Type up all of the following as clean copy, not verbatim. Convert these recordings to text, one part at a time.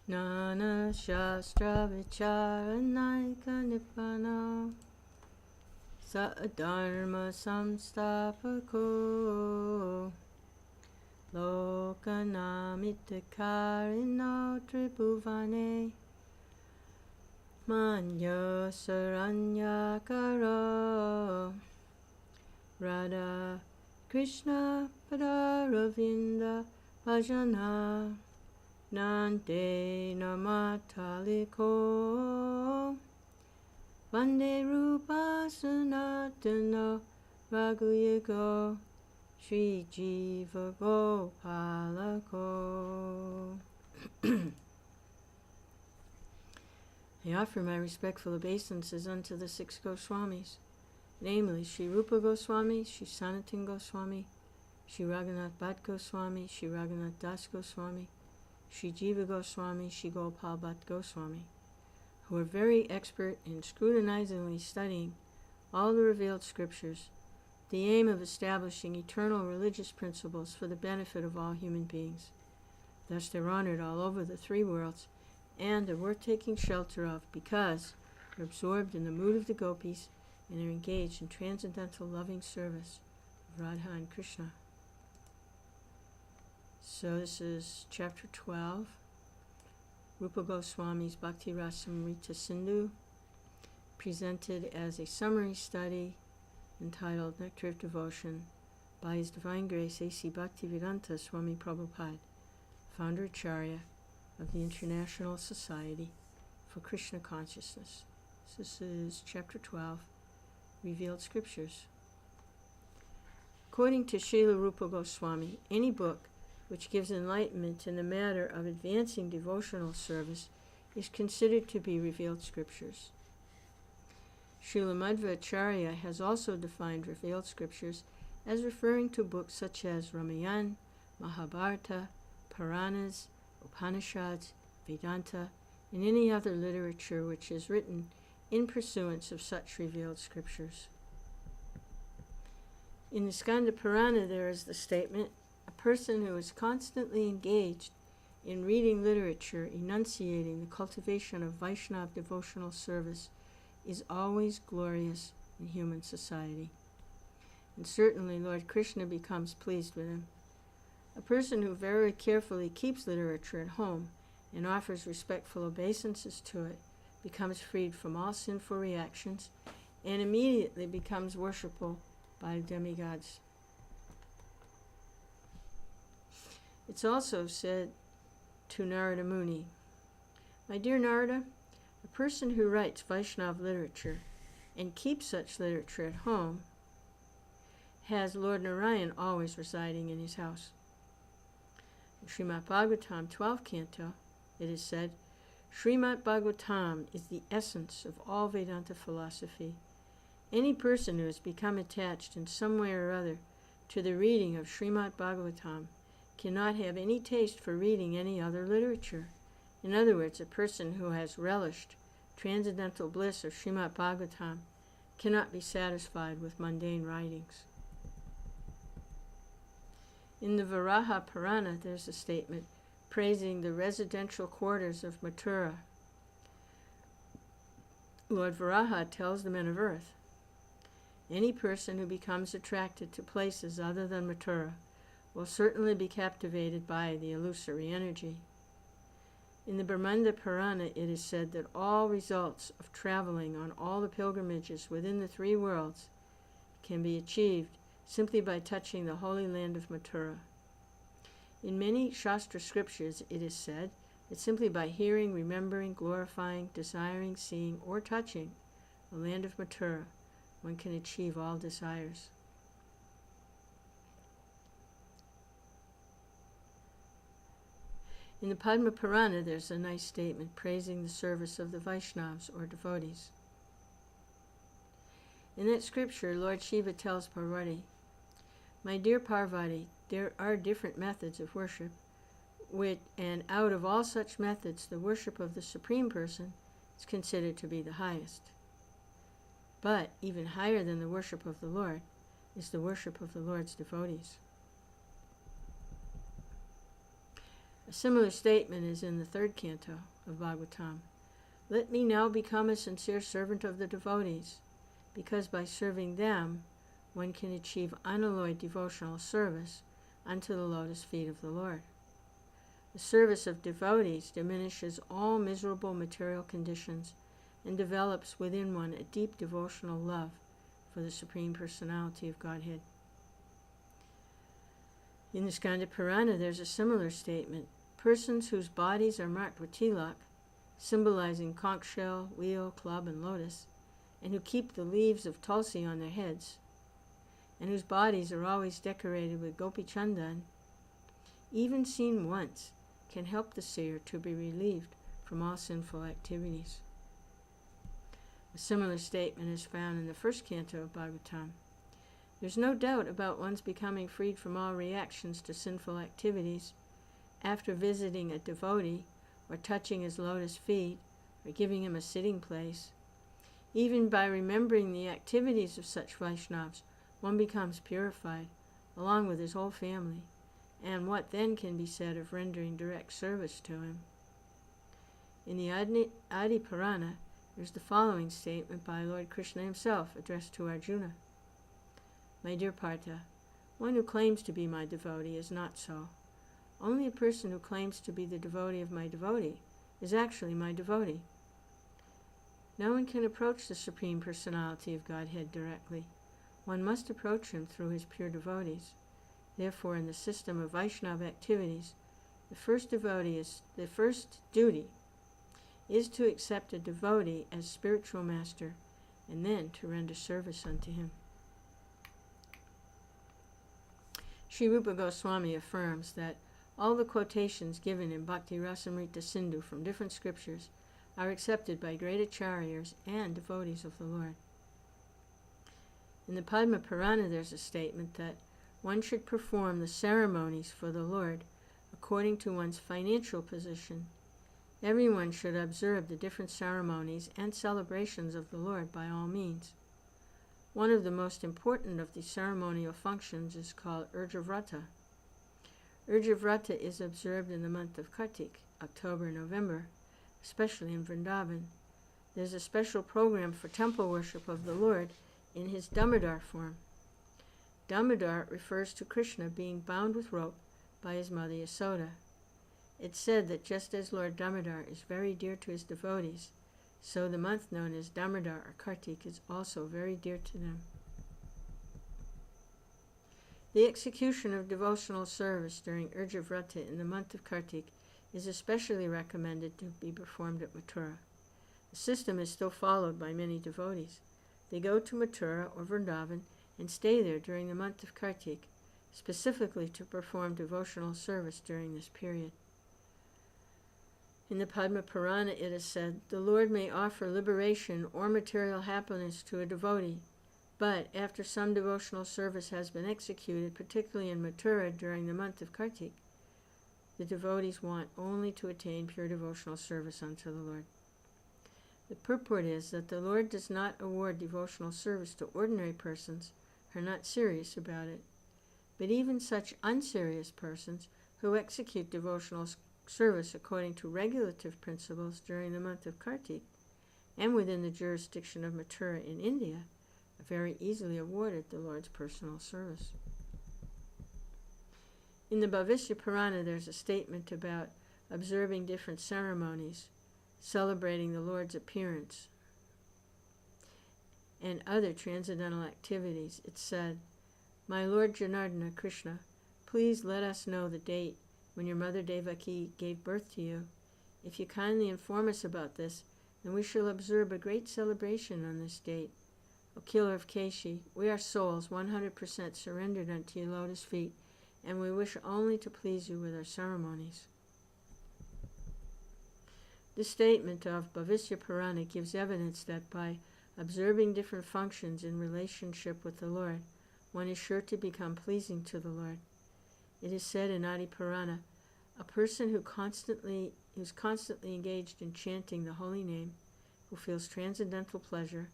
Nana Shastra Vicharanaika Nipana Sadharma Samstapako Lokanamittakarino Tribhuvane Manya Saranyakaro Radha Krishna Padaravinda Bhajana Nante Namataliko Vande Rupa Sanatana Raghuyako Sri Jiva Gopalako. I offer my respectful obeisances unto the 6 Goswamis, namely Sri Rupa Goswami, Sri Sanatana Goswami, Sri Raghunath Bhatt Goswami, Sri Raghunath Das Goswami, Sri Jiva Goswami, Sri Gopal Bhatt Goswami, who are very expert in scrutinizingly studying all the revealed scriptures, the aim of establishing eternal religious principles for the benefit of all human beings. Thus they're honored all over the 3 worlds, and are worth taking shelter of because they're absorbed in the mood of the gopis and are engaged in transcendental loving service of Radha and Kṛṣṇa. So this is chapter 12, Rupa Goswami's Bhakti-rasa Sindhu, presented as a summary study entitled Nectar of Devotion by His Divine Grace A.C. Bhaktivedanta Swami Prabhupada, founder Acharya of the International Society for Krishna Consciousness. So this is chapter 12, Revealed Scriptures. According to Srila Rupa Goswami, any book which gives enlightenment in the matter of advancing devotional service is considered to be revealed scriptures. Srila Madhva Acharya has also defined revealed scriptures as referring to books such as Ramayana, Mahabharata, Puranas, Upanishads, Vedanta, and any other literature which is written in pursuance of such revealed scriptures. In the Skanda Purana there is the statement, a person who is constantly engaged in reading literature enunciating the cultivation of Vaishnava devotional service is always glorious in human society. And certainly Lord Kṛṣṇa becomes pleased with him. A person who very carefully keeps literature at home and offers respectful obeisances to it becomes freed from all sinful reactions and immediately becomes worshipable by demigods. It's also said to Narada Muni, my dear Narada, a person who writes Vaishnava literature and keeps such literature at home has Lord Narayan always residing in his house. In Srimad Bhagavatam 12th canto, it is said, Srimad Bhagavatam is the essence of all Vedanta philosophy. Any person who has become attached in some way or other to the reading of Srimad Bhagavatam cannot have any taste for reading any other literature. In other words, a person who has relished transcendental bliss of Srimad Bhagavatam cannot be satisfied with mundane writings. In the Varaha Purana, there's a statement praising the residential quarters of Mathura. Lord Varaha tells the men of earth, any person who becomes attracted to places other than Mathura will certainly be captivated by the illusory energy. In the Brahmanda Purana, it is said that all results of traveling on all the pilgrimages within the 3 worlds can be achieved simply by touching the holy land of Mathura. In many Shastra scriptures, it is said that simply by hearing, remembering, glorifying, desiring, seeing, or touching the land of Mathura, one can achieve all desires. In the Padma Purana, there's a nice statement praising the service of the Vaishnavas, or devotees. In that scripture, Lord Shiva tells Parvati, my dear Parvati, there are different methods of worship, and out of all such methods, the worship of the Supreme Person is considered to be the highest. But even higher than the worship of the Lord is the worship of the Lord's devotees. A similar statement is in the 3rd canto of Bhagavatam. Let me now become a sincere servant of the devotees, because by serving them, one can achieve unalloyed devotional service unto the lotus feet of the Lord. The service of devotees diminishes all miserable material conditions and develops within one a deep devotional love for the Supreme Personality of Godhead. In the Skanda Purana, there's a similar statement. Persons whose bodies are marked with tilak, symbolizing conch shell, wheel, club, and lotus, and who keep the leaves of tulsi on their heads, and whose bodies are always decorated with gopi chandan, even seen once, can help the seer to be relieved from all sinful activities. A similar statement is found in the 1st canto of Bhagavatam. There's no doubt about one's becoming freed from all reactions to sinful activities after visiting a devotee or touching his lotus feet or giving him a sitting place. Even by remembering the activities of such Vaishnavas, one becomes purified, along with his whole family, and what then can be said of rendering direct service to him? In the Adi Purana, there's the following statement by Lord Kṛṣṇa himself, addressed to Arjuna. My dear Partha, one who claims to be my devotee is not so. Only a person who claims to be the devotee of my devotee is actually my devotee. No one can approach the Supreme Personality of Godhead directly. One must approach him through his pure devotees. Therefore, in the system of Vaishnava activities, the first duty is to accept a devotee as spiritual master, and then to render service unto him. Sri Rupa Goswami affirms that all the quotations given in Bhakti-rasa Sindhu from different scriptures are accepted by great acharyas and devotees of the Lord. In the Padma Purana there's a statement that one should perform the ceremonies for the Lord according to one's financial position. Everyone should observe the different ceremonies and celebrations of the Lord by all means. One of the most important of the ceremonial functions is called Urjavrata. Urjavrata is observed in the month of Kartik, October and November, especially in Vrindavan. There's a special program for temple worship of the Lord in his Damodar form. Damodar refers to Kṛṣṇa being bound with rope by his mother Yasoda. It's said that just as Lord Damodar is very dear to his devotees, so the month known as Damodar or Kartik is also very dear to them. The execution of devotional service during Urjavrata in the month of Kartik is especially recommended to be performed at Mathura. The system is still followed by many devotees. They go to Mathura or Vrindavan and stay there during the month of Kartik, specifically to perform devotional service during this period. In the Padma Purana it is said, the Lord may offer liberation or material happiness to a devotee, but after some devotional service has been executed, particularly in Mathura during the month of Kartik, the devotees want only to attain pure devotional service unto the Lord. The purport is that the Lord does not award devotional service to ordinary persons who are not serious about it, but even such unserious persons who execute devotional service according to regulative principles during the month of Kartik and within the jurisdiction of Mathura in India are very easily awarded the Lord's personal service. In the Bhavishya Purana there's a statement about observing different ceremonies, celebrating the Lord's appearance, and other transcendental activities. It said, My Lord Janardana Kṛṣṇa, please let us know the date when your mother Devaki gave birth to you. If you kindly inform us about this, then we shall observe a great celebration on this date. O Killer of Keshi, we are souls 100% surrendered unto your lotus feet, and we wish only to please you with our ceremonies. This statement of Bhavishya Purana gives evidence that by observing different functions in relationship with the Lord, one is sure to become pleasing to the Lord. It is said in Adi Purana, a person who's constantly engaged in chanting the holy name, who feels transcendental pleasure,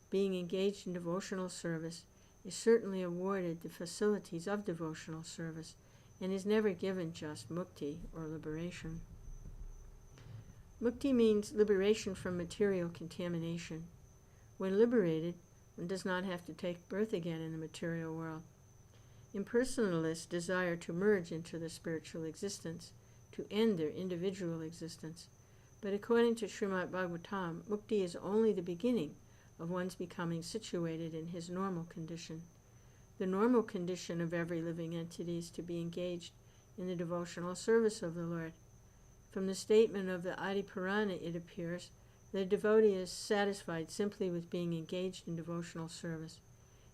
being engaged in devotional service, is certainly awarded the facilities of devotional service, and is never given just mukti or liberation. Mukti means liberation from material contamination. When liberated, one does not have to take birth again in the material world. Impersonalists desire to merge into the spiritual existence, to end their individual existence. But according to Srimad Bhagavatam, mukti is only the beginning of one's becoming situated in his normal condition. The normal condition of every living entity is to be engaged in the devotional service of the Lord. From the statement of the Adi Purana, it appears that a devotee is satisfied simply with being engaged in devotional service.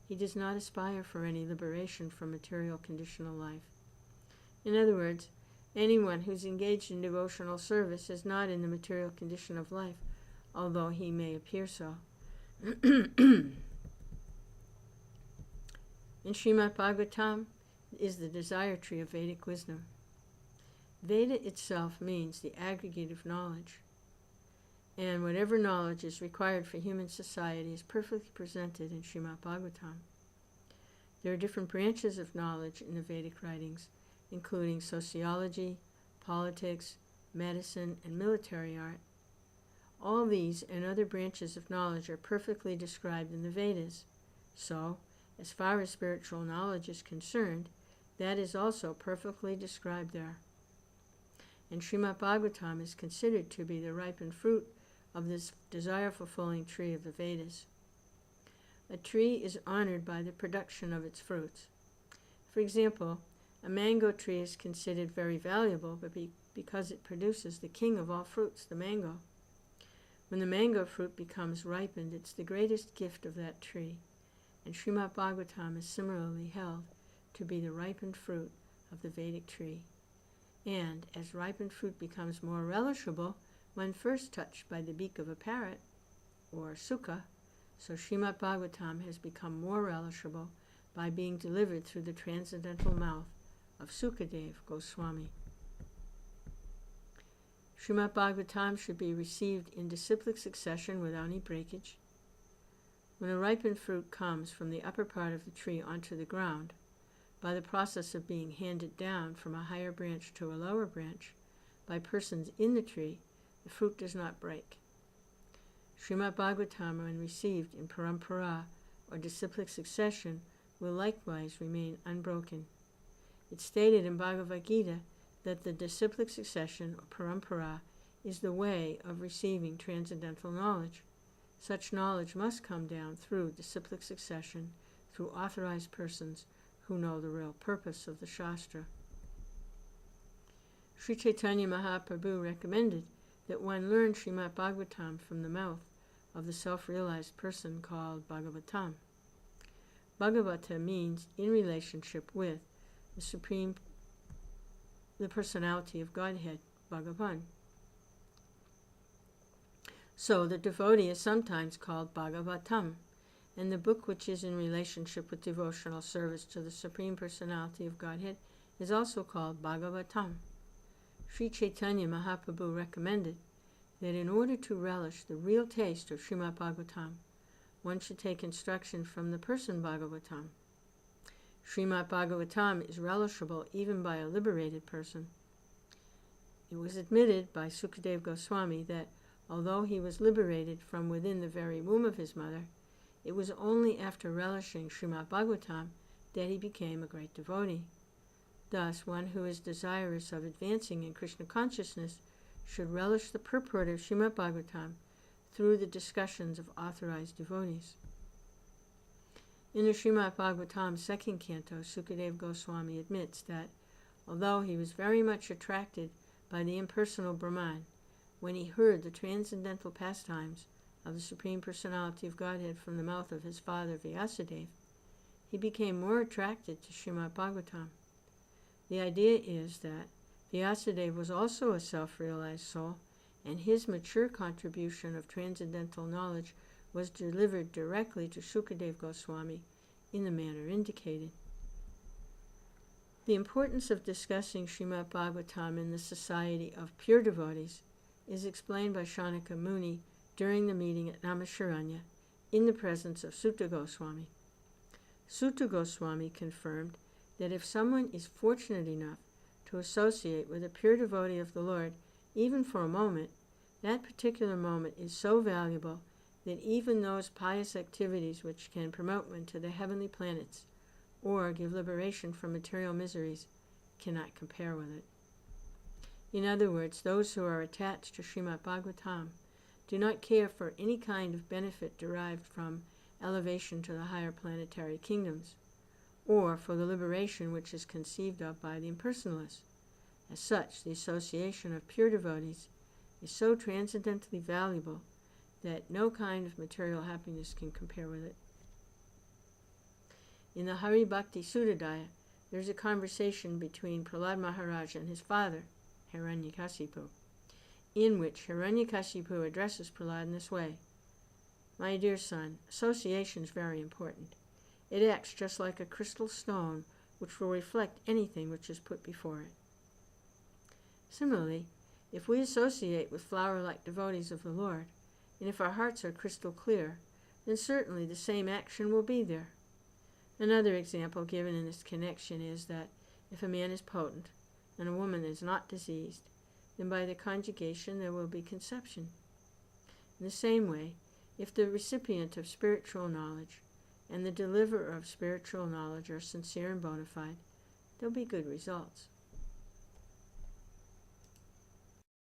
He does not aspire for any liberation from material conditional life. In other words, anyone who's engaged in devotional service is not in the material condition of life, although he may appear so. In Srimad Bhagavatam is the desire tree of Vedic wisdom. Veda itself means the aggregate of knowledge, and whatever knowledge is required for human society is perfectly presented in Srimad Bhagavatam. There are different branches of knowledge in the Vedic writings, including sociology, politics, medicine, and military art. All these and other branches of knowledge are perfectly described in the Vedas. So, as far as spiritual knowledge is concerned, that is also perfectly described there. And Srimad Bhagavatam is considered to be the ripened fruit of this desire-fulfilling tree of the Vedas. A tree is honored by the production of its fruits. For example, a mango tree is considered very valuable because it produces the king of all fruits, the mango. When the mango fruit becomes ripened, it's the greatest gift of that tree. And Srimad Bhagavatam is similarly held to be the ripened fruit of the Vedic tree. And as ripened fruit becomes more relishable when first touched by the beak of a parrot, or sukha, so Srimad Bhagavatam has become more relishable by being delivered through the transcendental mouth of Sukadeva Goswami. Srimad Bhagavatam should be received in disciplic succession without any breakage. When a ripened fruit comes from the upper part of the tree onto the ground, by the process of being handed down from a higher branch to a lower branch, by persons in the tree, the fruit does not break. Srimad Bhagavatam, when received in parampara or disciplic succession, will likewise remain unbroken. It's stated in Bhagavad Gita that the disciplic succession, or parampara, is the way of receiving transcendental knowledge. Such knowledge must come down through disciplic succession, through authorized persons who know the real purpose of the Shastra. Sri Chaitanya Mahaprabhu recommended that one learn Srimad Bhagavatam from the mouth of the self-realized person called Bhagavatam. Bhagavata means in relationship with the personality of Godhead, Bhagavan. So the devotee is sometimes called Bhagavatam, and the book which is in relationship with devotional service to the Supreme Personality of Godhead is also called Bhagavatam. Sri Chaitanya Mahaprabhu recommended that in order to relish the real taste of Srimad Bhagavatam, one should take instruction from the person Bhagavatam. Srimad Bhagavatam is relishable even by a liberated person. It was admitted by Sukadeva Goswami that although he was liberated from within the very womb of his mother, it was only after relishing Srimad Bhagavatam that he became a great devotee. Thus, one who is desirous of advancing in Krishna consciousness should relish the purport of Srimad Bhagavatam through the discussions of authorized devotees. In the Srimad Bhagavatam second canto, Sukadeva Goswami admits that, although he was very much attracted by the impersonal Brahman, when he heard the transcendental pastimes of the Supreme Personality of Godhead from the mouth of his father Vyasadeva, he became more attracted to Srimad Bhagavatam. The idea is that Vyasadeva was also a self-realized soul, and his mature contribution of transcendental knowledge was delivered directly to Sukadeva Goswami in the manner indicated. The importance of discussing Srimad Bhagavatam in the society of pure devotees is explained by Shaunaka Muni during the meeting at Naimisharanya in the presence of Sutta Goswami. Sutta Goswami confirmed that if someone is fortunate enough to associate with a pure devotee of the Lord, even for a moment, that particular moment is so valuable that even those pious activities which can promote one to the heavenly planets or give liberation from material miseries cannot compare with it. In other words, those who are attached to Srimad Bhagavatam do not care for any kind of benefit derived from elevation to the higher planetary kingdoms, or for the liberation which is conceived of by the impersonalists. As such, the association of pure devotees is so transcendentally valuable that no kind of material happiness can compare with it. In the Hari Bhakti Sudadaya, there is a conversation between Prahlad Maharaj and his father, Hiranyakasipu, in which Hiranyakasipu addresses Prahlad in this way: "My dear son, association is very important. It acts just like a crystal stone which will reflect anything which is put before it." Similarly, if we associate with flower-like devotees of the Lord, and if our hearts are crystal clear, then certainly the same action will be there. Another example given in this connection is that if a man is potent and a woman is not diseased, then by the conjugation there will be conception. In the same way, if the recipient of spiritual knowledge and the deliverer of spiritual knowledge are sincere and bona fide, there will be good results.